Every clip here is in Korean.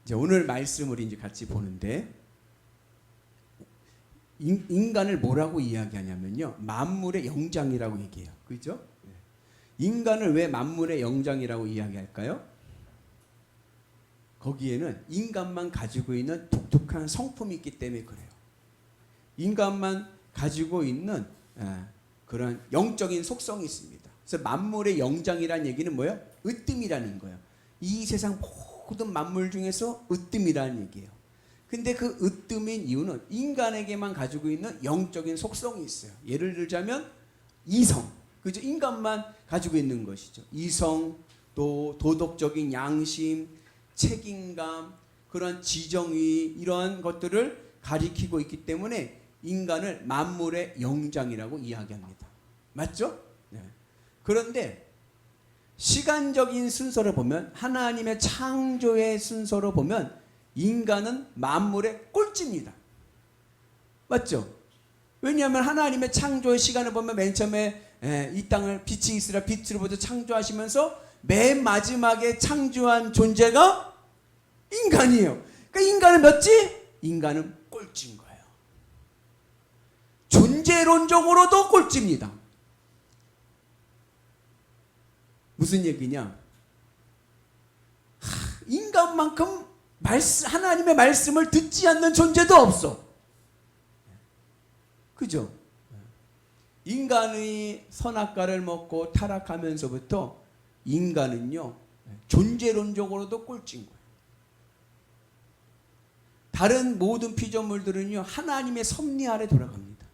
이제 오늘 말씀을 이제 같이 보는데 인간을 뭐라고 이야기하냐면요, 만물의 영장이라고 얘기해요. 그죠? 인간을 왜 만물의 영장이라고 이야기할까요? 거기에는 인간만 가지고 있는 독특한 성품이 있기 때문에 그래요. 인간만 가지고 있는 그런 영적인 속성이 있습니다. 그래서 만물의 영장이라는 얘기는 뭐예요? 으뜸이라는 거예요. 이 세상 모든 만물 중에서 으뜸이라는 얘기예요. 근데 그 으뜸인 이유는 인간에게만 가지고 있는 영적인 속성이 있어요. 예를 들자면 이성, 그죠? 인간만 가지고 있는 것이죠. 이성, 또 도덕적인 양심, 책임감, 그런 지정의, 이러한 것들을 가리키고 있기 때문에 인간을 만물의 영장이라고 이야기합니다. 맞죠? 네. 그런데 시간적인 순서를 보면, 하나님의 창조의 순서로 보면 인간은 만물의 꼴찌입니다. 맞죠? 왜냐하면 하나님의 창조의 시간을 보면 맨 처음에 이 땅을 빛이 있으라 빛으로부터 창조하시면서 맨 마지막에 창조한 존재가 인간이에요. 그러니까 인간은 몇지? 인간은 꼴찌인 거예요. 존재론적으로도 꼴찌입니다. 무슨 얘기냐? 인간만큼 하나님의 말씀을 듣지 않는 존재도 없어. 그죠? 인간의 선악과를 먹고 타락하면서부터 인간은요, 존재론적으로도 꼴찌인 거예요. 다른 모든 피조물들은요, 하나님의 섭리 아래 돌아갑니다.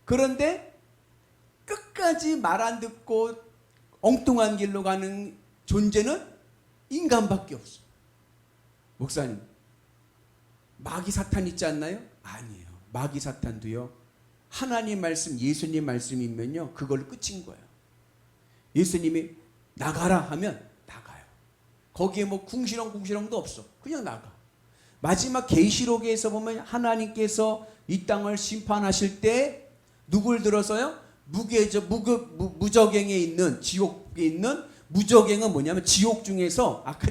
그런데 끝까지 말 안 듣고 엉뚱한 길로 가는 존재는 인간밖에 없어. 목사님, 마귀 사탄 있지 않나요? 아니에요. 마귀 사탄도요, 하나님 말씀, 예수님 말씀이면요, 그걸로 끝인 거예요. 예수님이 나가라 하면 나가요. 거기에 뭐 궁시렁궁시렁도 없어. 그냥 나가. 마지막 계시록에서 보면 하나님께서 이 땅을 심판하실 때 누굴 들어서요? 무저갱에 있는, 지옥에 있는, 무저갱은 뭐냐면 지옥 중에서, 아까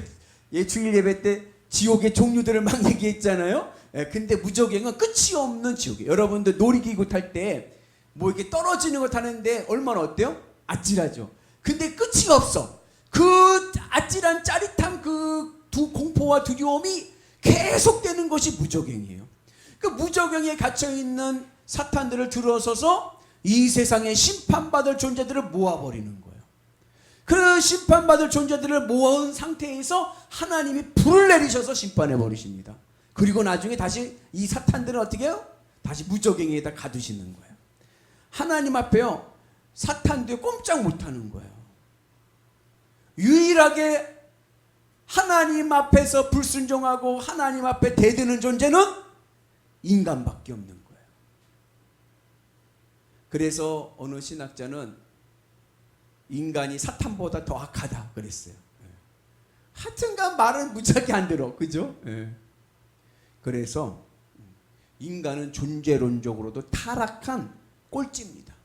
주일 예배 때 지옥의 종류들을 막 얘기했잖아요. 근데 무저갱은 끝이 없는 지옥이에요. 여러분들 놀이기구 탈 때 뭐 이렇게 떨어지는 거 타는데 얼마나 어때요? 아찔하죠. 근데 끝이 없어. 그 아찔한 짜릿한 그 공포와 두려움이 계속되는 것이 무저갱이에요. 그 무저갱에 갇혀있는 사탄들을 들어서서 이 세상에 심판받을 존재들을 모아버리는 거예요. 그 심판받을 존재들을 모은 상태에서 하나님이 불을 내리셔서 심판해 버리십니다. 그리고 나중에 다시 이 사탄들은 어떻게 해요? 다시 무저갱이에다 가두시는 거예요. 하나님 앞에요, 사탄도 꼼짝 못하는 거예요. 유일하게 하나님 앞에서 불순종하고 하나님 앞에 대드는 존재는 인간밖에 없는 거예요. 그래서 어느 신학자는 인간이 사탄보다 더 악하다 그랬어요. 하여튼간 말은 무지하게 안 들어. 그죠? 그래서 인간은 존재론적으로도 타락한 꼴찌입니다.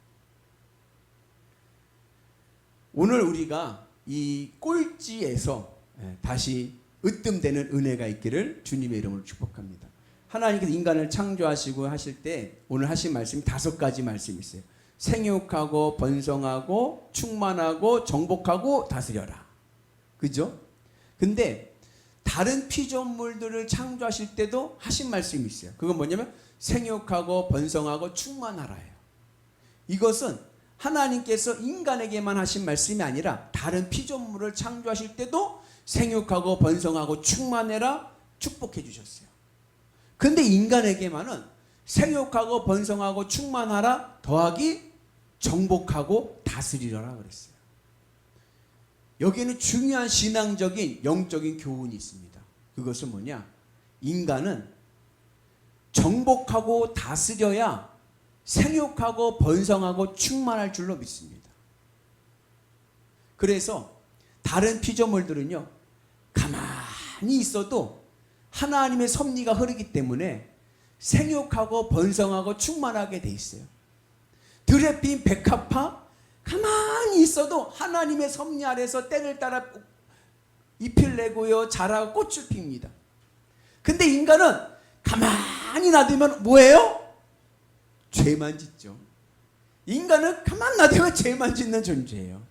오늘 우리가 이 꼴찌에서 다시 으뜸되는 은혜가 있기를 주님의 이름으로 축복합니다. 하나님께서 인간을 창조하시고 하실 때 오늘 하신 말씀이 5가지 말씀이 있어요. 생육하고 번성하고 충만하고 정복하고 다스려라. 그죠? 근데 다른 피조물들을 창조하실 때도 하신 말씀이 있어요. 그건 뭐냐면 생육하고 번성하고 충만하라예요. 이것은 하나님께서 인간에게만 하신 말씀이 아니라 다른 피조물을 창조하실 때도 생육하고 번성하고 충만해라 축복해 주셨어요. 근데 인간에게만은 생육하고 번성하고 충만하라 더하기 정복하고 다스리라 그랬어요. 여기에는 중요한 신앙적인 영적인 교훈이 있습니다. 그것은 뭐냐? 인간은 정복하고 다스려야 생육하고 번성하고 충만할 줄로 믿습니다. 그래서 다른 피조물들은요, 가만히 있어도 하나님의 섭리가 흐르기 때문에 생육하고 번성하고 충만하게 돼 있어요. 들에 핀 백합화 가만히 있어도 하나님의 섭리 아래서 때를 따라 잎을 내고요, 자라고 꽃을 핍니다. 근데 인간은 가만히 놔두면 뭐예요? 죄만 짓죠. 인간은 가만히 놔두면 죄만 짓는 존재예요.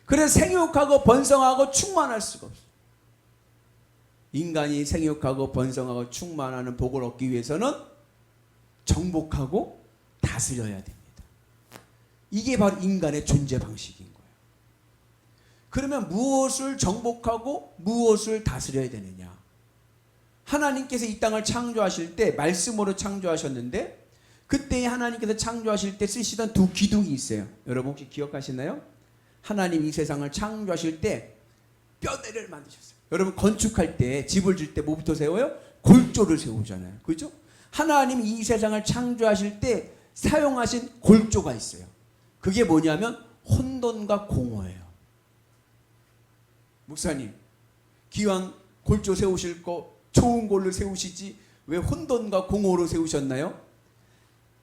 그래서 생육하고 번성하고 충만할 수가 없어요. 인간이 생육하고 번성하고 충만하는 복을 얻기 위해서는 정복하고 다스려야 됩니다. 이게 바로 인간의 존재 방식인 거예요. 그러면 무엇을 정복하고 무엇을 다스려야 되느냐? 하나님께서 이 땅을 창조하실 때 말씀으로 창조하셨는데, 그때 하나님께서 창조하실 때 쓰시던 두 기둥이 있어요. 여러분 혹시 기억하시나요? 하나님 이 세상을 창조하실 때 뼈대를 만드셨어요. 여러분 건축할 때, 집을 질 때 뭐부터 세워요? 골조를 세우잖아요. 그렇죠? 하나님 이 세상을 창조하실 때 사용하신 골조가 있어요. 그게 뭐냐면 혼돈과 공허예요. 목사님, 기왕 골조 세우실 거 좋은 골로 세우시지 왜 혼돈과 공허로 세우셨나요?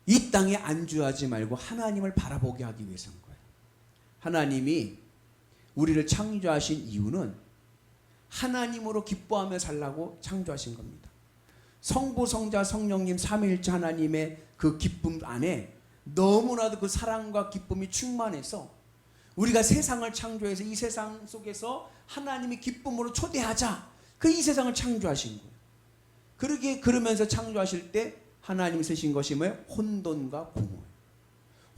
이 땅에 안주하지 말고 하나님을 바라보게 하기 위해서인 거예요. 하나님이 우리를 창조하신 이유는 하나님으로 기뻐하며 살라고 창조하신 겁니다. 성부, 성자, 성령님 삼위일체 하나님의 그 기쁨 안에 너무나도 그 사랑과 기쁨이 충만해서 우리가 세상을 창조해서 이 세상 속에서 하나님이 기쁨으로 초대하자. 그 이 세상을 창조하신 거예요. 그러면서 창조하실 때 하나님이 쓰신 것이 뭐예요? 혼돈과 공허예요.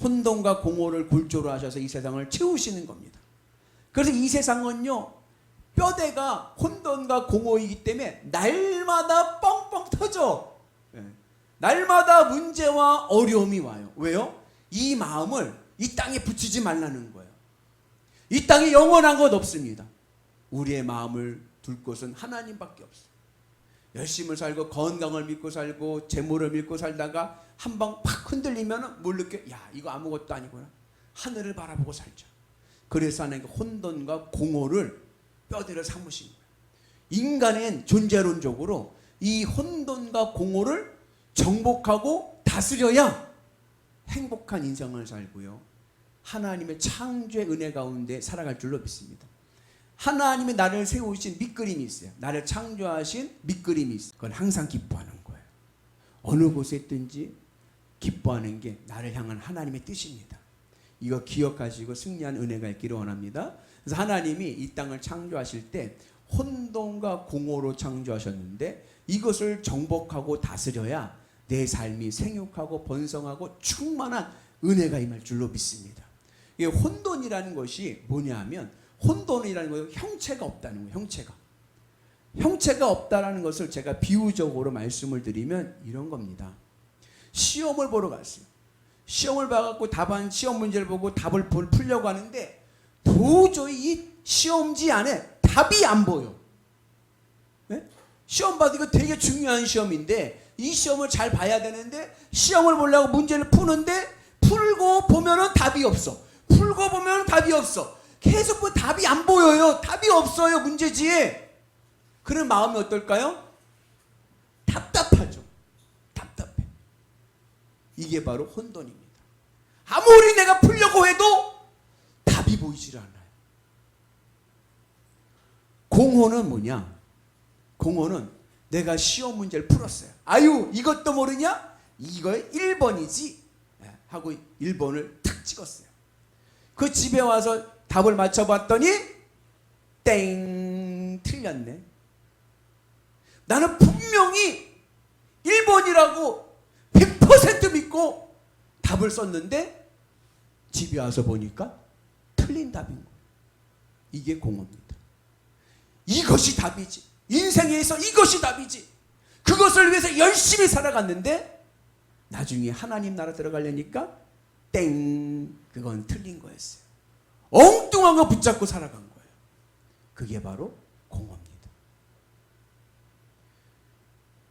혼돈과 공허를 골조로 하셔서 이 세상을 채우시는 겁니다. 그래서 이 세상은요, 뼈대가 혼돈과 공허이기 때문에 날마다 뻥뻥 터져. 날마다 문제와 어려움이 와요. 왜요? 이 마음을 이 땅에 붙이지 말라는 거예요. 이 땅에 영원한 것 없습니다. 우리의 마음을 둘 곳은 하나님밖에 없어요. 열심을 살고 건강을 믿고 살고 재물을 믿고 살다가 한 방 팍 흔들리면 뭘 느껴? 야, 이거 아무것도 아니구나. 하늘을 바라보고 살자. 그래서 하나님께 혼돈과 공허를 뼈대로 삼으신 거예요. 인간은 존재론적으로 이 혼돈과 공허를 정복하고 다스려야 행복한 인생을 살고요, 하나님의 창조의 은혜 가운데 살아갈 줄로 믿습니다. 하나님이 나를 세우신 밑그림이 있어요. 나를 창조하신 밑그림이 있어요. 그건 항상 기뻐하는 거예요. 어느 곳에 있든지 기뻐하는 게 나를 향한 하나님의 뜻입니다. 이거 기억하시고 승리한 은혜가 있기를 원합니다. 그래서 하나님이 이 땅을 창조하실 때 혼돈과 공허로 창조하셨는데 이것을 정복하고 다스려야 내 삶이 생육하고 번성하고 충만한 은혜가 임할 줄로 믿습니다. 이게 혼돈이라는 것이 뭐냐 하면, 혼돈이라는 것은 형체가 없다는 거예요. 형체가 없다라는 것을 제가 비유적으로 말씀을 드리면 이런 겁니다. 시험을 보러 갔어요. 시험을 봐갖고 시험 문제를 보고 답을 풀려고 하는데 도저히 이 시험지 안에 답이 안 보여. 네? 시험 봐도 이거 되게 중요한 시험인데 이 시험을 잘 봐야 되는데 시험을 보려고 문제를 푸는데 풀고 보면은 답이 없어. 풀고 보면 답이 없어. 계속 뭐 답이 안 보여요. 답이 없어요. 문제지에. 그런 마음이 어떨까요? 답답하죠. 답답해. 이게 바로 혼돈입니다. 아무리 내가 풀려고 해도 답이 보이질 않아요. 공허는 뭐냐? 공허는 내가 시험 문제를 풀었어요. 아유, 이것도 모르냐? 이거 1번이지 하고 1번을 탁 찍었어요. 그 집에 와서 답을 맞춰봤더니 땡, 틀렸네. 나는 분명히 1번이라고 100% 믿고 답을 썼는데 집에 와서 보니까 틀린 답인 거예요. 이게 공허입니다. 이것이 답이지. 인생에서 이것이 답이지. 그것을 위해서 열심히 살아갔는데 나중에 하나님 나라 들어가려니까 땡, 그건 틀린 거였어요. 엉뚱한 거 붙잡고 살아간 거예요. 그게 바로 공허입니다.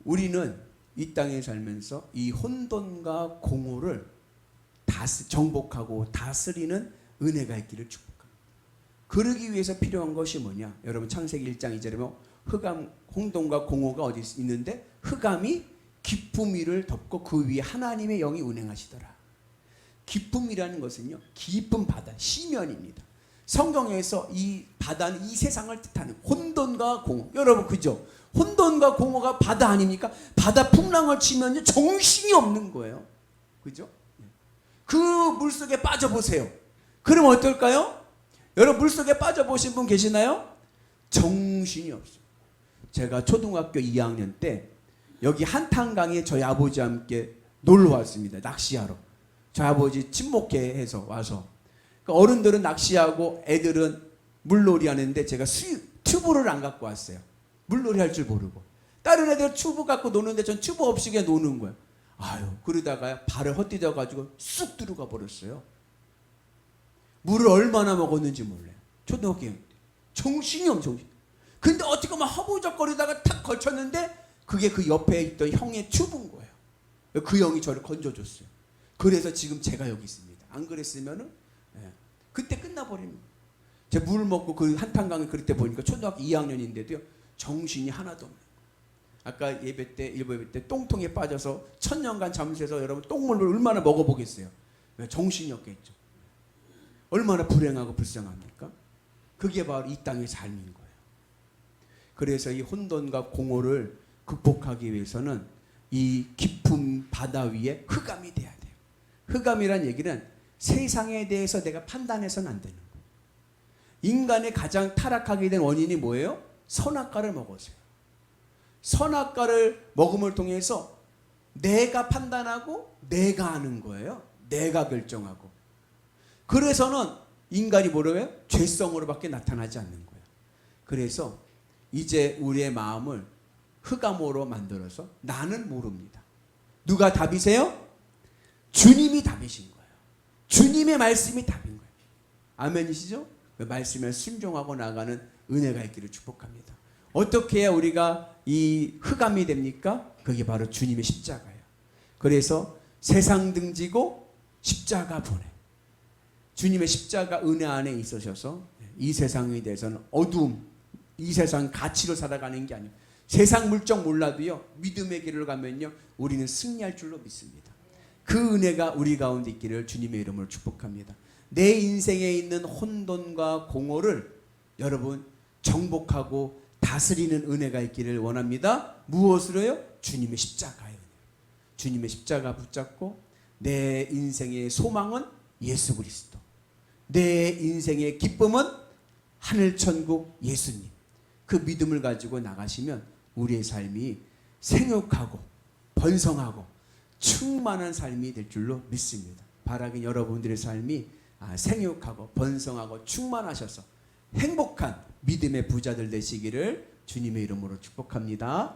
우리는 이 땅에 살면서 이 혼돈과 공허를 정복하고 다스리는 은혜가 있기를 축복합니다. 그러기 위해서 필요한 것이 뭐냐? 여러분 창세기 1장 2절에 보면 흑암, 혼돈과 공허가 어디 있는데 흑암이 기쁨 위를 덮고 그 위에 하나님의 영이 운행하시더라. 기쁨이라는 것은요, 깊은 바다, 시면입니다. 성경에서 이 바다는 이 세상을 뜻하는 혼돈과 공허. 여러분 그죠? 혼돈과 공허가 바다 아닙니까? 바다 풍랑을 치면 정신이 없는 거예요. 그죠? 그 물속에 빠져보세요. 그럼 어떨까요? 여러분 물속에 빠져보신 분 계시나요? 정신이 없어요. 제가 초등학교 2학년 때 여기 한탄강에 저희 아버지와 함께 놀러 왔습니다. 낚시하러. 저희 아버지 친목회 해서 와서. 그러니까 어른들은 낚시하고 애들은 물놀이 하는데 제가 튜브를 안 갖고 왔어요. 물놀이 할 줄 모르고. 다른 애들 튜브 갖고 노는데 전 튜브 없이 그냥 노는 거예요. 아유, 그러다가 발을 헛디뎌가지고 쑥 들어가 버렸어요. 물을 얼마나 먹었는지 몰라요. 초등학교 때. 정신이 없어. 근데 어떻게 막 허부적거리다가 탁 걸쳤는데 그게 그 옆에 있던 형의 튜브인 거예요. 그 형이 저를 건져줬어요. 그래서 지금 제가 여기 있습니다. 안 그랬으면은 그때 끝나버립니다. 제가 물 먹고 그 한탄강에 그럴 때 보니까 초등학교 2학년인데도요. 정신이 하나도 없는 거예요. 아까 예배 때, 일부 예배 때 똥통에 빠져서 1000년간 잠수해서 여러분 똥물을 얼마나 먹어보겠어요. 정신이 없겠죠. 얼마나 불행하고 불쌍합니까? 그게 바로 이 땅의 삶인 거예요. 그래서 이 혼돈과 공허를 극복하기 위해서는 이 깊은 바다 위에 흑암이 돼야 돼요. 흑암이란 얘기는 세상에 대해서 내가 판단해서는 안 되는 거예요. 인간의 가장 타락하게 된 원인이 뭐예요? 선악과를 먹었어요. 선악과를 먹음을 통해서 내가 판단하고 내가 하는 거예요. 내가 결정하고. 그래서는 인간이 뭐라고 해요? 죄성으로밖에 나타나지 않는 거예요. 그래서 이제 우리의 마음을 흑암으로 만들어서 나는 모릅니다. 누가 답이세요? 주님이 답이신 거예요. 주님의 말씀이 답인 거예요. 아멘이시죠? 그 말씀에 순종하고 나가는 은혜가 있기를 축복합니다. 어떻게 해야 우리가 이 흑암이 됩니까? 그게 바로 주님의 십자가예요. 그래서 세상 등지고 십자가 보내. 주님의 십자가 은혜 안에 있으셔서 이 세상에 대해서는 어두움, 이 세상 가치로 살아가는 게 아니에요. 세상 물정 몰라도요. 믿음의 길을 가면요. 우리는 승리할 줄로 믿습니다. 그 은혜가 우리 가운데 있기를 주님의 이름으로 축복합니다. 내 인생에 있는 혼돈과 공허를 여러분 정복하고 다스리는 은혜가 있기를 원합니다. 무엇으로요? 주님의 십자가예요. 주님의 십자가 붙잡고 내 인생의 소망은 예수 그리스도. 내 인생의 기쁨은 하늘 천국 예수님. 그 믿음을 가지고 나가시면 우리의 삶이 생육하고 번성하고 충만한 삶이 될 줄로 믿습니다. 바라긴 여러분들의 삶이 생육하고 번성하고 충만하셔서 행복한 믿음의 부자들 되시기를 주님의 이름으로 축복합니다.